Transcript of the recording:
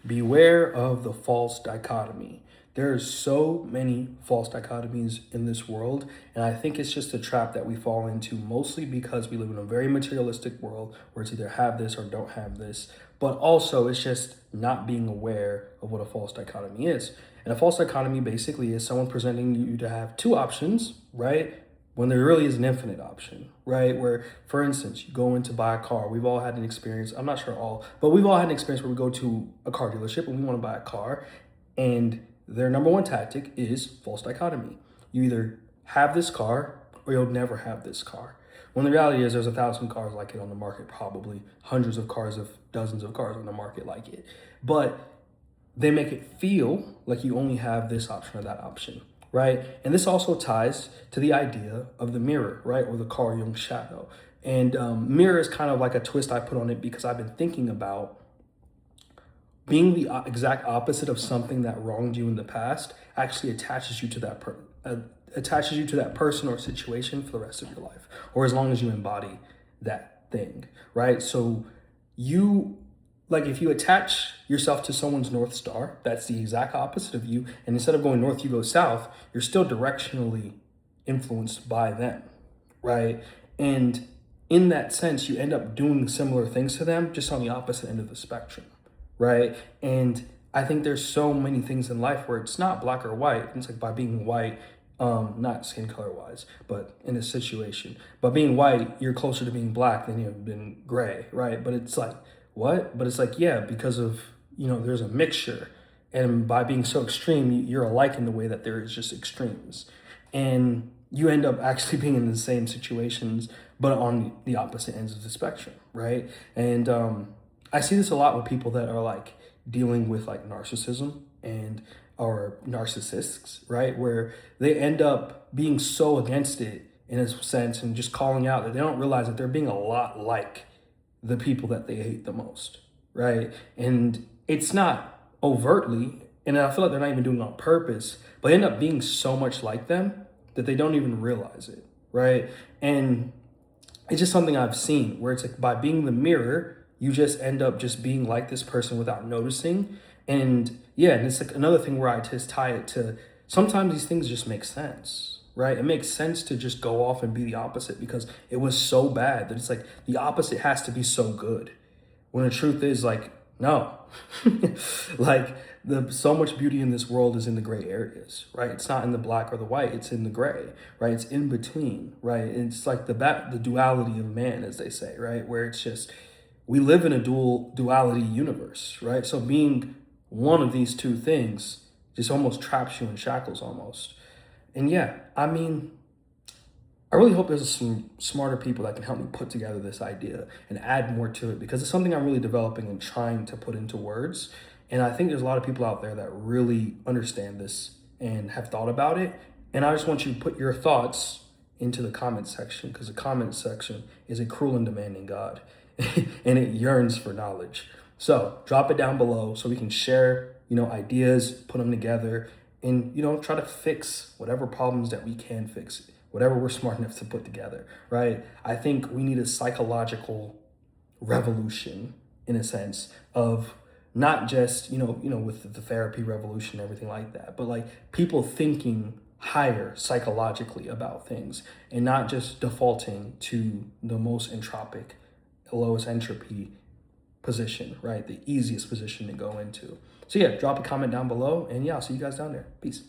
Beware of the false dichotomy. There's so many false dichotomies in this world, and I think it's just a trap that we fall into mostly because we live in a very materialistic world where it's either have this or don't have this, but also it's just not being aware of what a false dichotomy is. And a false dichotomy basically is someone presenting you to have two options, right? When there really is an infinite option, right? Where, for instance, you go in to buy a car. We've all had an experience, I'm not sure all, but we've all had an experience where we go to a car dealership and we want to buy a car, and their number one tactic is false dichotomy. You either have this car or you'll never have this car. When the reality is there's 1,000 cars like it on the market, probably hundreds of cars, of dozens of cars on the market like it. But they make it feel like you only have this option or that option, right? And this also ties to the idea of the mirror, right? Or the Carl Jung shadow. And mirror is kind of like a twist I put on it because I've been thinking about being the exact opposite of something that wronged you in the past actually attaches you to that person or situation for the rest of your life, or as long as you embody that thing, right? So you, like, if you attach yourself to someone's North Star, that's the exact opposite of you, and instead of going north, you go south, you're still directionally influenced by them, right? And in that sense, you end up doing similar things to them, just on the opposite end of the spectrum, right? And I think there's so many things in life where it's not black or white. It's like by being white, not skin color wise, but in a situation, but being white, you're closer to being black than you've been gray, right? But it's like, what? But it's like, yeah, because of, there's a mixture. And by being so extreme, you're alike in the way that there is just extremes. And you end up actually being in the same situations, but on the opposite ends of the spectrum, right? And I see this a lot with people that are like dealing with like narcissism and or narcissists, right? Where they end up being so against it in a sense and just calling out that they don't realize that they're being a lot like the people that they hate the most, right? And it's not overtly, and I feel like they're not even doing it on purpose, but they end up being so much like them that they don't even realize it, right? And it's just something I've seen where it's like by being the mirror, you just end up just being like this person without noticing. And yeah, and it's like another thing where I just tie it to sometimes these things just make sense, right? It makes sense to just go off and be the opposite because it was so bad that it's like the opposite has to be so good. When the truth is like, no, like so much beauty in this world is in the gray areas, right? It's not in the black or the white, it's in the gray, right? It's in between, right? It's like the duality of man, as they say, right? Where it's just, we live in a duality universe, right? So being one of these two things just almost traps you in shackles almost. And yeah, I mean, I really hope there's some smarter people that can help me put together this idea and add more to it because it's something I'm really developing and trying to put into words. And I think there's a lot of people out there that really understand this and have thought about it. And I just want you to put your thoughts into the comment section because the comment section is a cruel and demanding God and it yearns for knowledge. So drop it down below so we can share, ideas, put them together and, try to fix whatever problems that we can fix, whatever we're smart enough to put together, right? I think we need a psychological revolution in a sense of not just, with the therapy revolution and everything like that, but like people thinking higher psychologically about things and not just defaulting to the most entropic, lowest entropy position, right? The easiest position to go into. So yeah, drop a comment down below and yeah, I'll see you guys down there. Peace.